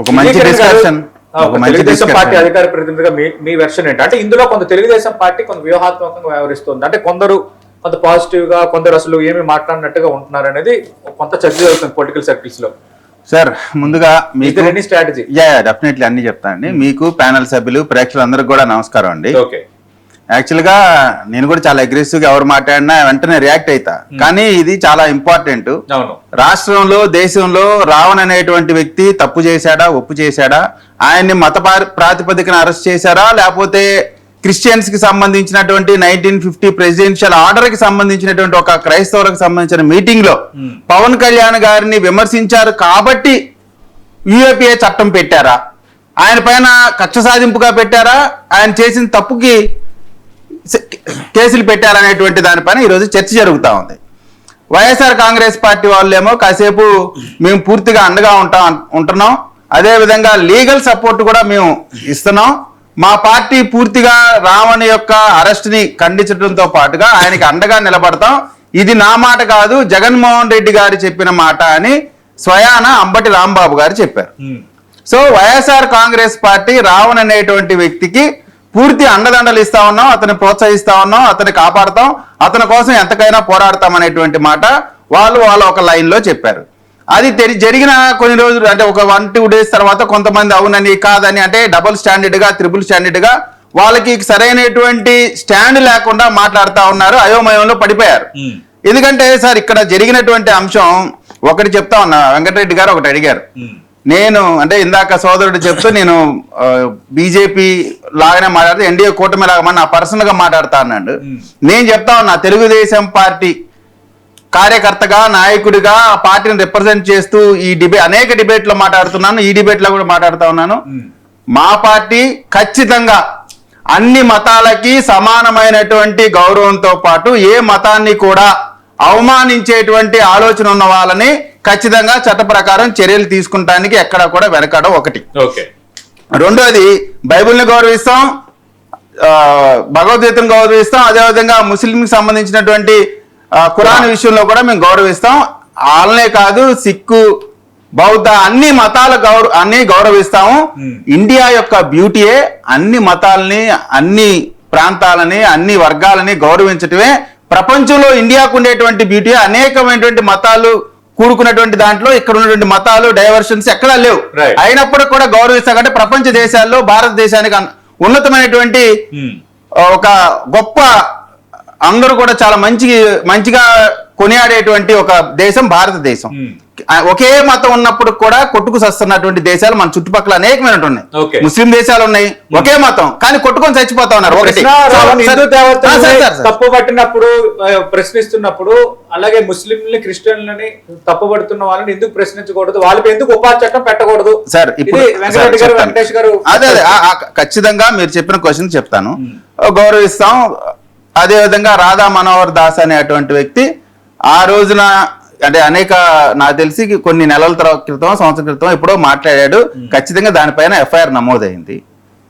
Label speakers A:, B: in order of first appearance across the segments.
A: ఒక మంచి discussion.
B: Telugu Desam party అధికార ప్రతినిధిగా మీ వెర్షన్ ఏంటి? అంటే ఇందులో కొంత తెలుగుదేశం పార్టీ కొంత వ్యూహాత్మకంగా వ్యవహరిస్తుంది, అంటే కొంత పాజిటివ్ గా, కొందరు అసలు ఏమి మాట్లాడినట్టుగా ఉంటున్నారు అనేది కొంత చర్చ జరుగుతుంది పొలిటికల్ సర్కిల్స్ లో.
A: సార్ ముందుగా మీకు
B: స్ట్రాటజీ
A: డెఫినెట్లీ అన్ని చెప్తానండి. మీకు ప్యానల్ సభ్యులు ప్రేక్షకులందరికీ కూడా నమస్కారం అండి.
B: ఓకే,
A: యాక్చువల్ గా నేను కూడా చాలా అగ్రెసివ్ గా ఎవరు మాట్లాడినా వెంటనే రియాక్ట్ అవుతా, కానీ ఇది చాలా ఇంపార్టెంట్. రాష్ట్రంలో దేశంలో రావణ్ అనేటువంటి వ్యక్తి తప్పు చేశాడా, ఒప్పు చేశాడా, ఆయన్ని మత ప్రాతిపదికన అరెస్ట్ చేశారా, లేకపోతే క్రిస్టియన్స్ కి సంబంధించినటువంటి 1950 ప్రెసిడెన్షియల్ ఆర్డర్ కి సంబంధించినటువంటి ఒక క్రైస్తవులకు సంబంధించిన మీటింగ్ లో పవన్ కళ్యాణ్ గారిని విమర్శించారు కాబట్టి యూఏపీఏ చట్టం పెట్టారా, ఆయన పైన కక్ష సాధింపుగా పెట్టారా, ఆయన చేసిన తప్పుకి కేసులు పెట్టారనేటువంటి దానిపైన ఈరోజు చర్చ జరుగుతూ ఉంది. వైఎస్ఆర్ కాంగ్రెస్ పార్టీ వాళ్ళేమో కాసేపు మేము పూర్తిగా అండగా ఉంటున్నాం, అదేవిధంగా లీగల్ సపోర్ట్ కూడా మేము ఇస్తున్నాం, మా పార్టీ పూర్తిగా రావణ్ యొక్క అరెస్ట్ ని ఖండించడంతో పాటుగా ఆయనకి అండగా నిలబడతాం, ఇది నా మాట కాదు జగన్మోహన్ రెడ్డి గారు చెప్పిన మాట అని స్వయాన అంబటి రాంబాబు గారు చెప్పారు. సో వైఎస్ఆర్ కాంగ్రెస్ పార్టీ రావణ్ అనేటువంటి వ్యక్తికి పూర్తి అండదండలు ఇస్తా ఉన్నాం, అతన్ని ప్రోత్సహిస్తా ఉన్నాం, అతన్ని కాపాడతాం, అతని కోసం ఎంతకైనా పోరాడతాం అనేటువంటి మాట వాళ్ళు ఒక లైన్ లో చెప్పారు. అది జరిగిన కొన్ని రోజులు అంటే ఒక 1-2 days తర్వాత కొంతమంది అవునని కాదని అంటే డబుల్ స్టాండర్డ్ గా, ట్రిపుల్ స్టాండర్డ్ గా వాళ్ళకి సరైనటువంటి స్టాండ్ లేకుండా మాట్లాడుతూ ఉన్నారు, అయోమయంలో పడిపోయారు. ఎందుకంటే సార్ ఇక్కడ జరిగినటువంటి అంశం ఒకటి చెప్తా ఉన్నా, వెంకటరెడ్డి గారు ఒకటి అడిగారు. నేను అంటే ఇందాక సోదరుడు చెప్తూ నేను బీజేపీ లాగానే మాట్లాడితే ఎన్డీఏ కూటమి లాగా నా పర్సనల్ గా మాట్లాడుతా అన్నాడు. నేను చెప్తా ఉన్నా తెలుగుదేశం పార్టీ కార్యకర్తగా, నాయకుడిగా ఆ పార్టీని రిప్రజెంట్ చేస్తూ ఈ అనేక డిబేట్లో మాట్లాడుతున్నాను, ఈ డిబేట్లో కూడా మాట్లాడుతూ ఉన్నాను. మా పార్టీ ఖచ్చితంగా అన్ని మతాలకి సమానమైనటువంటి గౌరవంతో పాటు ఏ మతాన్ని కూడా అవమానించేటువంటి ఆలోచన ఉన్న వాళ్ళని ఖచ్చితంగా చట్ట ప్రకారం చర్యలు తీసుకుంటానికి ఎక్కడా కూడా వెనకాడం ఒకటి. రెండోది బైబిల్ని గౌరవిస్తాం, భగవద్గీతను గౌరవిస్తాం, అదేవిధంగా ముస్లింకి సంబంధించినటువంటి ఖురాన్ విషయంలో కూడా మేము గౌరవిస్తాం. వాళ్ళనే కాదు సిక్కు, బౌద్ధ అన్ని మతాల అన్ని గౌరవిస్తాము. ఇండియా యొక్క బ్యూటీయే అన్ని మతాలని, అన్ని ప్రాంతాలని, అన్ని వర్గాలని గౌరవించటమే. ప్రపంచంలో ఇండియాకు ఉండేటువంటి బ్యూటీ అనేకమైనటువంటి మతాలు కూడుకున్నటువంటి దాంట్లో ఇక్కడ ఉన్నటువంటి మతాలు డైవర్షన్స్ ఎక్కడా లేవు. అయినప్పటికీ కూడా గౌరవిస్తాం. అంటే ప్రపంచ దేశాల్లో భారతదేశానికి ఉన్నతమైనటువంటి ఒక గొప్ప, అందరూ కూడా చాలా మంచిగా కొనియాడేటువంటి ఒక దేశం భారతదేశం. ఒకే మతం ఉన్నప్పుడు కూడా కొట్టుకు సస్తున్నటువంటి దేశాలు మన చుట్టుపక్కల అనేకమైన ఉన్నాయి. ముస్లిం దేశాలు ఉన్నాయి, ఒకే మతం కానీ కొట్టుకొని చచ్చిపోతా ఉన్నారు.
B: తప్పు పట్టినప్పుడు ప్రశ్నిస్తున్నప్పుడు అలాగే ముస్లింలని, క్రిస్టియన్లని తప్పుపడుతున్న వాళ్ళని ఎందుకు ప్రశ్నించకూడదు, వాళ్ళకి ఎందుకు ఉపాధి చట్టం పెట్టకూడదు
A: సార్?
B: వెంకటరెడ్డి గారు, వెంకటేష్ గారు
A: అదే ఖచ్చితంగా మీరు చెప్పిన క్వశ్చన్ చెప్తాను, గౌరవిస్తాం. అదేవిధంగా రాధా మనోహర్ దాస్ అనేటువంటి వ్యక్తి ఆ రోజున అంటే నాకు తెలిసి కొన్ని నెలల క్రితం, సంవత్సరం క్రితం ఎప్పుడో మాట్లాడాడు. ఖచ్చితంగా దానిపైన ఎఫ్ఐఆర్ నమోదైంది.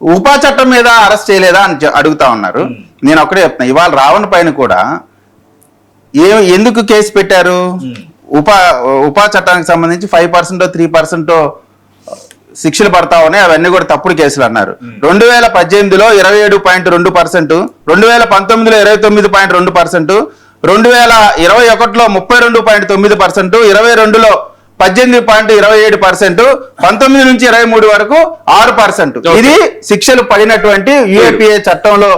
A: ఉపా చట్టం మీద అరెస్ట్ చేయలేదా అని అడుగుతా ఉన్నారు. నేను ఒకటే చెప్తున్నా, ఇవాళ రావణ్ పైన కూడా ఎందుకు కేసు పెట్టారు? ఉపా చట్టానికి సంబంధించి 5% 3% శిక్షలు పడతా ఉన్నాయి, అవన్నీ కూడా తప్పుడు కేసులు అన్నారు. 2018లో 27.2%, 2019లో 29.2%, 2021లో 32.9%, 22లో 18.27%, 19 నుంచి 23 వరకు 6%. ఇది శిక్షలు పడినటువంటి యూఏపీఏ చట్టంలో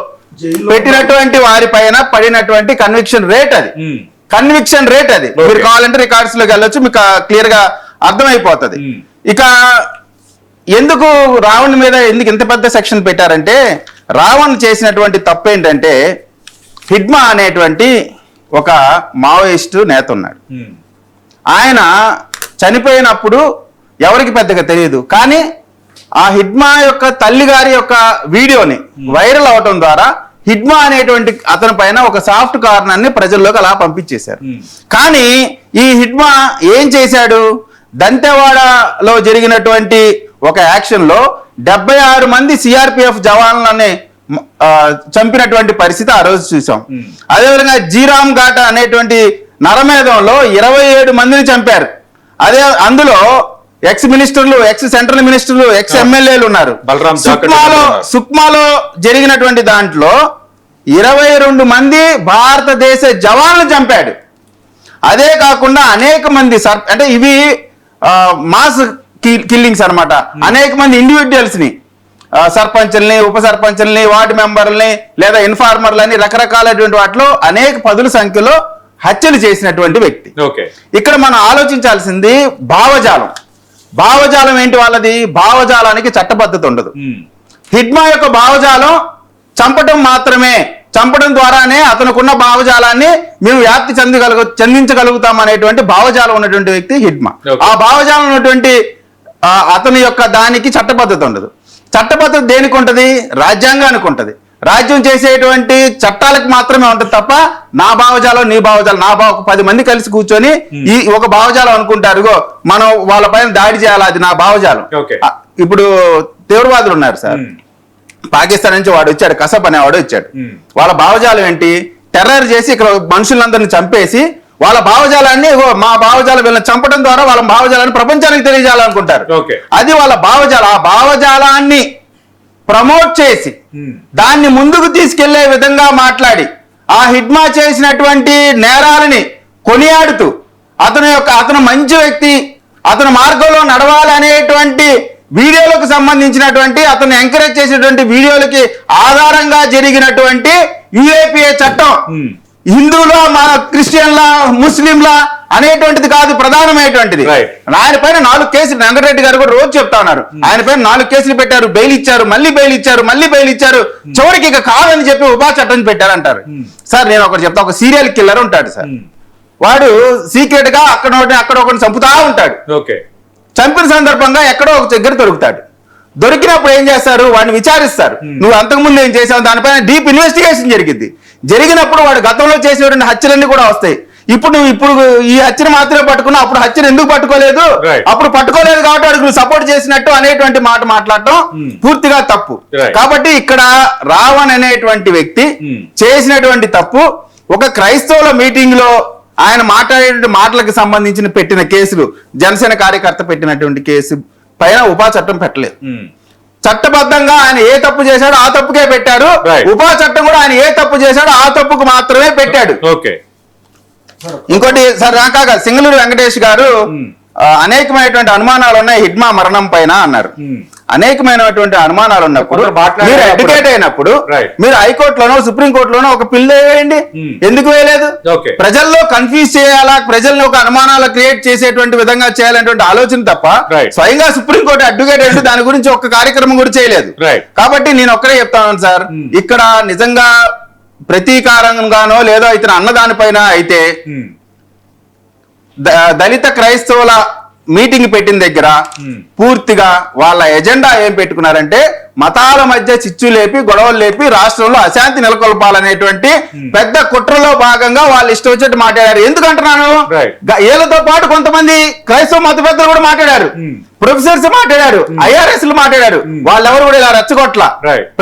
A: పెట్టినటువంటి వారి పైన పడినటువంటి కన్విక్షన్ రేట్ అది. మీరు కావాలంటే రికార్డ్స్ లోకి వెళ్ళొచ్చు, మీకు క్లియర్ గా అర్థమైపోతుంది. ఇక ఎందుకు రావణ్ మీద ఎందుకు ఇంత పెద్ద సెక్షన్ పెట్టారంటే, రావణ్ చేసినటువంటి తప్పు ఏంటంటే హిడ్మా అనేటువంటి ఒక మావోయిస్టు నేత ఉన్నాడు. ఆయన చనిపోయినప్పుడు ఎవరికి పెద్దగా తెలియదు, కానీ ఆ హిడ్మా యొక్క తల్లిగారి యొక్క వీడియోని వైరల్ అవటం ద్వారా హిడ్మా అనేటువంటి అతని పైన ఒక సాఫ్ట్ కార్నర్ని ప్రజల్లోకి అలా పంపించేశారు. కానీ ఈ హిడ్మా ఏం చేశాడు? దంతెవాడలో జరిగినటువంటి ఒక యాక్షన్ లో 76 మంది సిఆర్పిఎఫ్ జవాన్లని చంపినటువంటి పరిస్థితి ఆ రోజు చూసాం. అదేవిధంగా జీరామ్ ఘాట్ అనేటువంటి నరమేధంలో 27 మందిని చంపారు. అందులో ఎక్స్ మినిస్టర్లు, ఎక్స్ సెంట్రల్ మినిస్టర్లు, ఎక్స్ ఎమ్మెల్యేలు ఉన్నారు.
B: బలరాం జాఖడ్
A: సుక్మాలో జరిగినటువంటి దాంట్లో 22 మంది భారతదేశ జవాన్లు చంపాడు. అదే కాకుండా అనేక మంది అంటే ఇవి మాస్ కిల్లింగ్స్ అన్నమాట. అనేక మంది ఇండివిజువల్స్ ని, సర్పంచుల్ని, ఉప సర్పంచుల్ని, వార్డు మెంబర్లని లేదా ఇన్ఫార్మర్లని రకరకాలైనటువంటి వాటిలో అనేక పదుల సంఖ్యలో హత్యలు చేసినటువంటి వ్యక్తి. ఇక్కడ మనం ఆలోచించాల్సింది భావజాలం. భావజాలం ఏంటి వాళ్ళది? భావజాలానికి చట్టబద్ధత ఉండదు. హిడ్మా యొక్క భావజాలం చంపడం మాత్రమే, చంపడం ద్వారానే అతనుకున్న భావజాలాన్ని మేము వ్యాప్తి చెందించగలుగుతాం అనేటువంటి భావజాలం ఉన్నటువంటి వ్యక్తి హిడ్మా. ఆ భావజాలం ఉన్నటువంటి అతని యొక్క దానికి చట్టబద్ధత ఉండదు. చట్టబద్ధత దేనికి ఉంటది? రాజ్యాంగానికి ఉంటది. రాజ్యం చేసేటువంటి చట్టాలకు మాత్రమే ఉంటది తప్ప నా భావజాలం, నీ భావజాలం, 10 మంది కలిసి కూర్చొని ఈ ఒక భావజాలం అనుకుంటారు, మనం వాళ్ళ పైన దాడి చేయాలి, అది నా భావజాలం. ఇప్పుడు తీవ్రవాదులు ఉన్నారు సార్, పాకిస్తాన్ నుంచి వాడు వచ్చాడు, కసబ్ అనేవాడు వచ్చాడు. వాళ్ళ భావజాలం ఏంటి? టెర్రర్ చేసి ఇక్కడ మనుషులందరినీ చంపేసి వాళ్ళ భావజాలాన్ని, మా భావజాలం వీళ్ళని చంపడం ద్వారా వాళ్ళ భావజాలాన్ని ప్రపంచానికి తెలియజేయాలనుకుంటారు. అది వాళ్ళ భావజాలం. ఆ భావజాలాన్ని ప్రమోట్ చేసి దాన్ని ముందుకు తీసుకెళ్లే విధంగా మాట్లాడి ఆ హిడ్మా చేసినటువంటి నేరాలని కొనియాడుతూ అతను మంచి వ్యక్తి, అతను మార్గంలో నడవాలి అనేటువంటి వీడియోలకు సంబంధించినటువంటి, అతను ఎంకరేజ్ చేసేటువంటి వీడియోలకి ఆధారంగా జరిగినటువంటి యుఏపిఏ చట్టం హిందువుల, మన క్రిస్టియన్ల, ముస్లింల అనేటువంటిది కాదు ప్రధానమైనటువంటిది. ఆయన పైన 4 కేసులు, వెంకటరెడ్డి గారు కూడా రోజు చెప్తా ఉన్నారు, ఆయన పైన 4 కేసులు పెట్టారు, బెయిల్ ఇచ్చారు, మళ్ళీ బెయిల్ ఇచ్చారు, మళ్ళీ బెయిల్ ఇచ్చారు, చివరికి ఇక కాదని చెప్పి ఉపా చట్టం పెట్టారంటారు. సార్ నేను ఒకటి చెప్తా, ఒక సీరియల్ కిల్లర్ ఉంటాడు సార్, వాడు సీక్రెట్ గా అక్కడ ఒకటి చంపుతా ఉంటాడు. చంపిన సందర్భంగా ఎక్కడో ఒక దగ్గర దొరుకుతాడు. దొరికినప్పుడు ఏం చేస్తారు? వాడిని విచారిస్తారు, నువ్వు అంతకుముందు ఏం చేసావు, దానిపైన డీప్ ఇన్వెస్టిగేషన్ జరిగినప్పుడు వాడు గతంలో చేసేటువంటి హత్యలన్నీ కూడా వస్తాయి. ఇప్పుడు ఈ హత్యను మాత్రమే పట్టుకున్నా, అప్పుడు హత్యను ఎందుకు పట్టుకోలేదు, అప్పుడు పట్టుకోలేదు కాబట్టి వాడికి నువ్వు సపోర్ట్ చేసినట్టు అనేటువంటి మాట మాట్లాడటం పూర్తిగా తప్పు. కాబట్టి ఇక్కడ రావణ్ అనేటువంటి వ్యక్తి చేసినటువంటి తప్పు. ఒక క్రైస్తవుల మీటింగ్ లో ఆయన మాట్లాడే మాటలకు సంబంధించిన పెట్టిన కేసులు, జనసేన కార్యకర్త పెట్టినటువంటి కేసు పైన ఉపా చట్టం పెట్టలేదు. చట్టబద్ధంగా ఆయన ఏ తప్పు చేశాడో ఆ తప్పుకే పెట్టారు. ఉపా చట్టం కూడా ఆయన ఏ తప్పు చేశాడో ఆ తప్పుకు మాత్రమే పెట్టాడు. ఇంకోటి సార్, రాకాక సింగళూరు వెంకటేష్ గారు అనేకమైనటువంటి అనుమానాలు ఉన్నాయి హిడ్మా మరణం పైన అన్నారు. అనేకమైనటువంటి అనుమానాలు ఉన్నప్పుడు మీరు ఎడ్యుకేట్ అయినప్పుడు మీరు హైకోర్టులోనో సుప్రీంకోర్టులోనో ఒక పిల్ వేయండి. ఎందుకు వేయలేదు? ప్రజల్లో కన్ఫ్యూజ్ చేయాలా, ప్రజల్ని ఒక అనుమానాలు క్రియేట్ చేసేటువంటి విధంగా చేయాలనేటువంటి ఆలోచన తప్ప స్వయంగా సుప్రీంకోర్టు అడ్వకేట్ అయ్యి దాని గురించి ఒక కార్యక్రమం కూడా చేయలేదు. కాబట్టి నేను ఒక్కడే చెప్తాను సార్, ఇక్కడ నిజంగా ప్రతీకారంగానో లేదో ఇతను అన్నదానిపైన అయితే దళిత క్రైస్తవుల మీటింగ్ పెట్టిన దగ్గర పూర్తిగా వాళ్ళ ఎజెండా ఏం పెట్టుకున్నారంటే మతాల మధ్య చిచ్చు లేపి, గొడవలు లేపి రాష్ట్రంలో అశాంతి నెలకొల్పాలనేటువంటి పెద్ద కుట్రలో భాగంగా వాళ్ళు ఇష్టం వచ్చినట్టు మాట్లాడారు. ఎందుకంటున్నాను, వీళ్ళతో పాటు కొంతమంది క్రైస్తవ మత పెద్దలు కూడా మాట్లాడారు, ప్రొఫెసర్స్ మాట్లాడారు, ఐఆర్ఎస్ మాట్లాడారు. వాళ్ళెవరు కూడా ఇలా రెచ్చగొట్ల.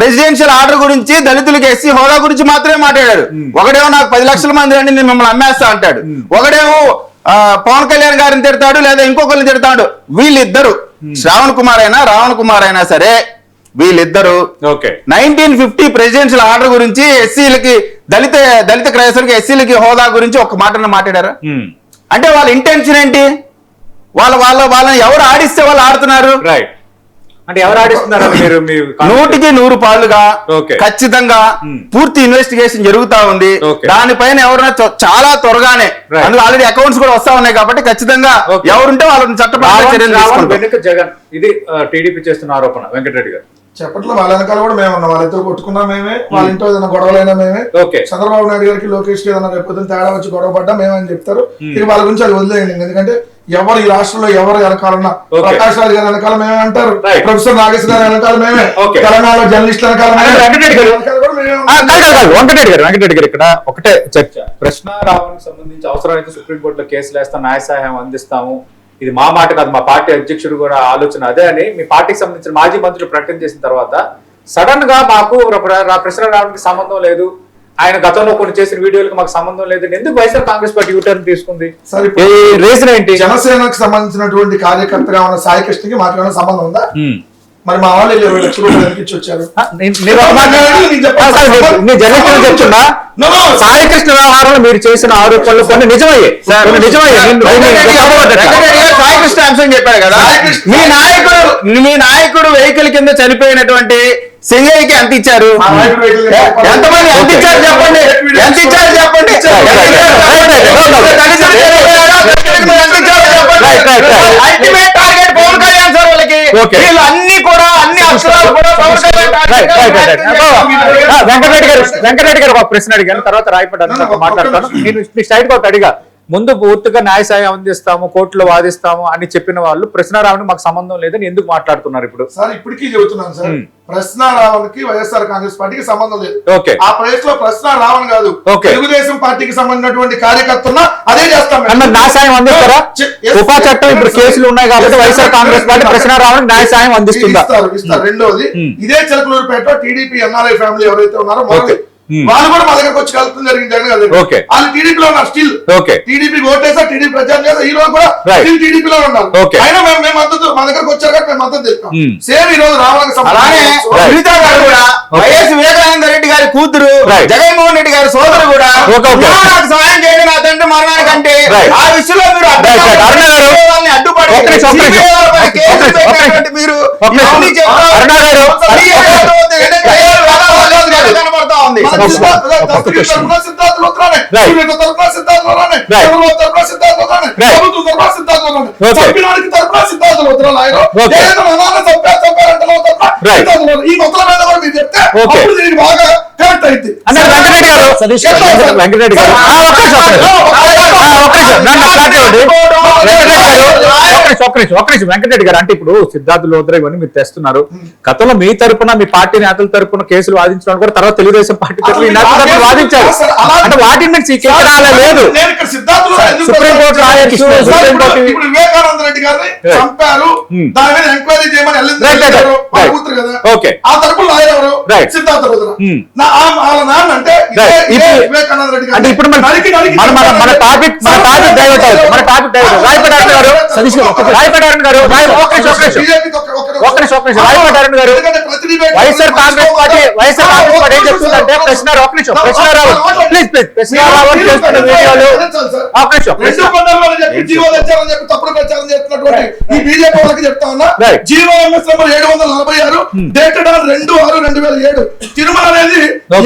A: ప్రెసిడెన్షియల్ ఆర్డర్ గురించి, దళితులకి ఎస్సీ హోదా గురించి మాత్రమే మాట్లాడారు. ఒకడేమో నాకు 10 లక్షల మంది రండి నేను మిమ్మల్ని అమ్మేస్తా అంటాడు, ఒకడేమో పవన్ కళ్యాణ్ గారిని తిడతాడు, లేదా ఇంకొకరిని తిడతాడు. వీళ్ళిద్దరు శ్రావణ్ కుమార్ అయినా రావణ్ కుమార్ అయినా సరే వీళ్ళిద్దరు 1950 ప్రెసిడెన్షియల్ ఆర్డర్ గురించి, ఎస్సీలకి దళిత క్రైస్తవులకి ఎస్సీలకి హోదా గురించి ఒక మాటను మాట్లాడారా? అంటే వాళ్ళ ఇంటెన్షన్ ఏంటి? వాళ్ళని ఎవరు ఆడిస్తే వాళ్ళు ఆడుతున్నారు.
B: అంటే ఎవరు ఆడిస్తున్నారు?
A: 100కి 100 పాలుగా ఖచ్చితంగా పూర్తి ఇన్వెస్టిగేషన్ జరుగుతా ఉంది. దానిపైన ఎవరైనా చాలా త్వరగానే, అందులో ఆల్రెడీ అకౌంట్స్ కూడా వస్తా ఉన్నాయి కాబట్టి ఖచ్చితంగా ఎవరుంటే వాళ్ళని చట్టపరమైన చర్యలు తీసుకుంటారు.
B: జగన్, ఇది టీడీపీ చేస్తున్న ఆరోపణ. వెంకటరెడ్డి గారు
C: చెప్పట్లో వాళ్ళ వెనకాల కూడా మేము ఉన్నాం, వాళ్ళిద్దరు కొట్టుకున్నా మేమే, వాళ్ళ ఇంట్లో ఏదైనా గొడవలైనా మేమే. చంద్రబాబు నాయుడు గారికి లోకేష్ కి ఏదైనా రేపు తేడా వచ్చి గొడవ పడ్డా మేమని చెప్తారు. ఇక వాళ్ళ గురించి అది వదిలేయండి. ఎందుకంటే ఎవరు ఈ రాష్ట్రంలో ఎవరు వెనకాలన్నా, ప్రకాష్ రాజు గారి వెనకాల మేమే అంటారు, ప్రొఫెసర్ నాగేశ్వర గారి వెనకాల మేమే, తెలంగాణలో జర్నలిస్టుల వెనకాల
B: వెంకటరెడ్డి గారు ఇక్కడ ఒకటే చర్చ. ప్రశ్న రావడానికి సంబంధించి అవసరమైతే సుప్రీంకోర్టులో కేసులు వేస్తాం, న్యాయ సహాయం అందిస్తాము, ఇది మా మాట కాదు, మా పార్టీ అధ్యక్షుడు కూడా ఆలోచన అదే అని మీ పార్టీకి సంబంధించిన మాజీ మంత్రులు ప్రకటన చేసిన తర్వాత సడన్ గా మాకు ప్రశ్న రావడానికి సంబంధం లేదు, ఆయన గతంలో కొన్ని చేసిన వీడియోలకు మాకు సంబంధం లేదండి, ఎందుకు వైఎస్ఆర్ కాంగ్రెస్ పార్టీ యూటర్న్ తీసుకుంది?
C: సరే,
B: రీజన్ ఏంటి?
C: జనసేనకు సంబంధించినటువంటి కార్యకర్తగా ఉన్న సాయి కృష్ణకి మాకు ఏమైనా సంబంధం ఉందా? మరి మా వాళ్ళు 20 లక్షల రూపాయలు ఇచ్చి వచ్చారు.
B: చెప్తున్నా, సాయికృష్ణ వ్యవహారంలో మీరు చేసిన ఆరోపణలు కొన్ని నిజమయ్యే.
A: సాయికృష్ణ అంశం చెప్పాడు కదా, మీ నాయకుడు వెహికల్ కింద చనిపోయినటువంటి సింగయ్యకి ఎంత ఇచ్చారు? ఎంతమంది ఎంత ఇచ్చారు చెప్పండి, ఎంత ఇచ్చారు చెప్పండి. Ultimate target Pawan Kalyan sir వాళ్ళకి. వీళ్ళు అన్ని కూడా అన్ని అక్షరాలు కూడా పవన్ కళ్యాణ్.
B: వెంకటరెడ్డి గారు ఒక ప్రశ్న అడిగాను, తర్వాత రాయపడ్డాను మాట్లాడతాను. నేను స్ట్రైట్ గా అడిగా, ముందు పూర్తిగా న్యాయ సాయం అందిస్తాము, కోర్టులో వాదిస్తాము అని చెప్పిన వాళ్ళు ప్రశ్నారావుని మాకు సంబంధం లేదని ఎందుకు మాట్లాడుతున్నారు ఇప్పుడు?
C: సార్ ఇప్పటికీ చెబుతున్నాను సార్, ప్రశ్నారావుకి వైఎస్ఆర్ కాంగ్రెస్ పార్టీకి సంబంధం లేదు. ఆ ప్లేస్ లో ప్రశ్నారావణ్ కాదు, తెలుగుదేశం పార్టీకి సంబంధించినటువంటి కార్యకర్తలు అదే చేస్తాం.
B: న్యాయ సాయం అందిస్తారా? ఉపా చట్టం ఇప్పుడు కేసులు ఉన్నాయి కాబట్టి వైఎస్ఆర్ కాంగ్రెస్ పార్టీ ప్రశ్నారావుని న్యాయ సాయం అందిస్తుందా?
C: ఇస్తారు. రెండోది, ఇదే చిలకలూరుపేట టీడీపీ ఎన్ఆర్ఐ ఫ్యామిలీ ఎవరైతే ఉన్నారో వాళ్ళు కూడా మా దగ్గరకు వచ్చి కలుపుతుంది జరిగింది. జగన్ గారు వాళ్ళు టీడీపీలో ఉన్నారు, స్టిల్ టీడీపీ ఓటేసా, టీడీపీ ప్రచారం చేసా, ఈ రోజు కూడా స్టిల్ టీడీపీలో ఉన్నారు. అయినా మేము మద్దతు, మా దగ్గరకు వచ్చారు కాబట్టి మేము మద్దతు తెస్తాం. సేమ్ ఈ రోజు రావడానికి
A: వైఎస్ వివేకానంద రెడ్డి గారి కూతురు జగన్మోహన్ రెడ్డి గారి సోదరు కూడా నాకు సహాయం చేయండి నా తండ్రి మరణానికంటే ఆ విషయంలో మీరు అడ్డుపడి మీరు కనబడతా ఉంది.
C: ఈ మొత్తం మీద కూడా మీరు చెప్తే బాగా కరెక్ట్ అయితే
B: వెంకటరెడ్డి గారు వెంకటరెడ్డి గారు అంటే ఇప్పుడు సిద్ధార్థ లోద్రా ఇవన్నీ మీరు తెస్తున్నారు. గతంలో మీ తరపున, మీ పార్టీ నేతల తరపున కేసులు వాదించడం కూడా తర్వాత తెలుగుదేశం పార్టీ తరపున వాదించారు. అంటే వాటి నుంచి లేదు. సుప్రీంకోర్టు
C: వివేకానంద రెడ్డి గారిని చంపారు, దాని మీద ఎంక్వైరీ చేయమని ఆ తరపున లాయర్ ఎవరు? సిద్ధార్థ లోద్రా. వాళ్ళ నాన్న అంటే వివేకానంద రెడ్డి గారు.
B: ఇప్పుడు మన టాపిక్ డైవర్ట్ అవుతుంది. మన టాపిక్ డైవర్ట్. రాయపడారన్ గారు వైఎస్ఆర్ కాంగ్రెస్ పార్టీ ఏం చెప్తుందంటే ప్రశ్నారావు
C: తప్పుడు ప్రచారం చేస్తున్నటువంటి ఈ బీజేపీ వాళ్ళకి చెప్తా ఉన్నా, GOMS number 746 dated on 2/6/2007 Tirumala అనేది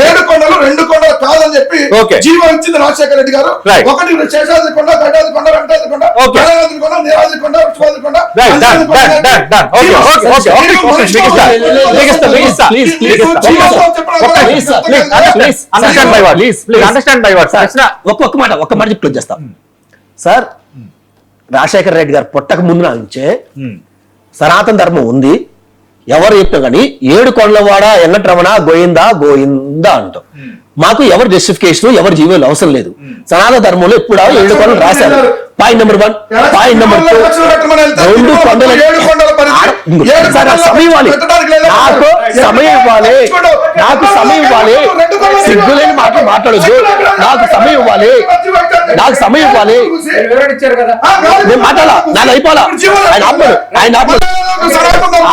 C: 7 కొండలు 2 కొండలు కాదని చెప్పి జీవో ఇచ్చింది రాజశేఖర రెడ్డి గారు. ఒకటి శేషాద్రి కొండ, గడ్డాది కొండ, వెంకటాద్రి కొండ, గణనాథుడి కొండ, నీరాద్రి కొండ, విశ్వాద్రి కొండ.
D: ఒక్క మాట క్లోజ్ చేస్తాం సార్. రాజశేఖర రెడ్డి గారు పుట్టక ముందు నుంచే సనాతన ధర్మం ఉంది. ఎవరు చెప్పినా కానీ 7 కొండలవాడ వెంకటరమణ గోయిందా గోయిందా అంటాం. మాకు ఎవరు జస్టిఫికేషన్, ఎవరు జీవోలు అవసరం లేదు. సనాతన ధర్మంలో ఎప్పుడు 7 కొండలు రాశారు. Point number 1. పాయింట్ నెంబర్ 2, 2 కొండలు సమయం ఇవ్వాలి, నాకు సమయం ఇవ్వాలి, నాకు సమయం ఇవ్వాలి. సిగ్గులేని మాటలు మాట్లాడొద్దు. నాకు సమయం ఇవ్వాలి, నాకు సమయం ఇవ్వాలి. నేను మాట్లాడాలా, నాకు అయిపోవాలా. ఆయన ఆపడు, ఆయన ఆపడు,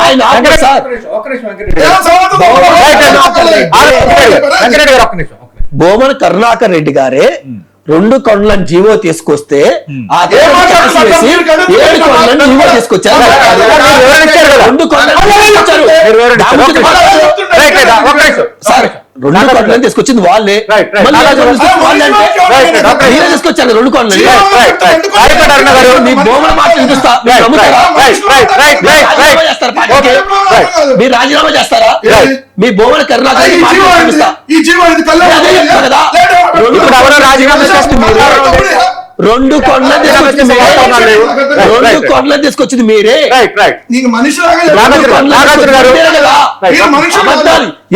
D: ఆయన ఆపడు సార్. బోమన కరుణాకర్ రెడ్డి గారే 2 కొండలను జీవో తీసుకొస్తే ఆ 7 కొండలను జీవో తీసుకొచ్చారు. 2 కొండలను తీసుకొచ్చింది వాళ్ళే. మీరే తీసుకొచ్చారు 2 కొండలని. మీ బోమన మాట చూపిస్తా, మీరు రాజీనామా చేస్తారా? మీ బోమన కరుణాకర్ రాజీనామా చేస్తే మీరు 2 కొండలు తీసుకొచ్చింది మీరే.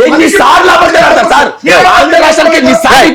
D: ఎన్నిసార్లు అబద్ధాలు సార్? ఆంధ్ర రాష్ట్రానికి ఎన్నిసార్లు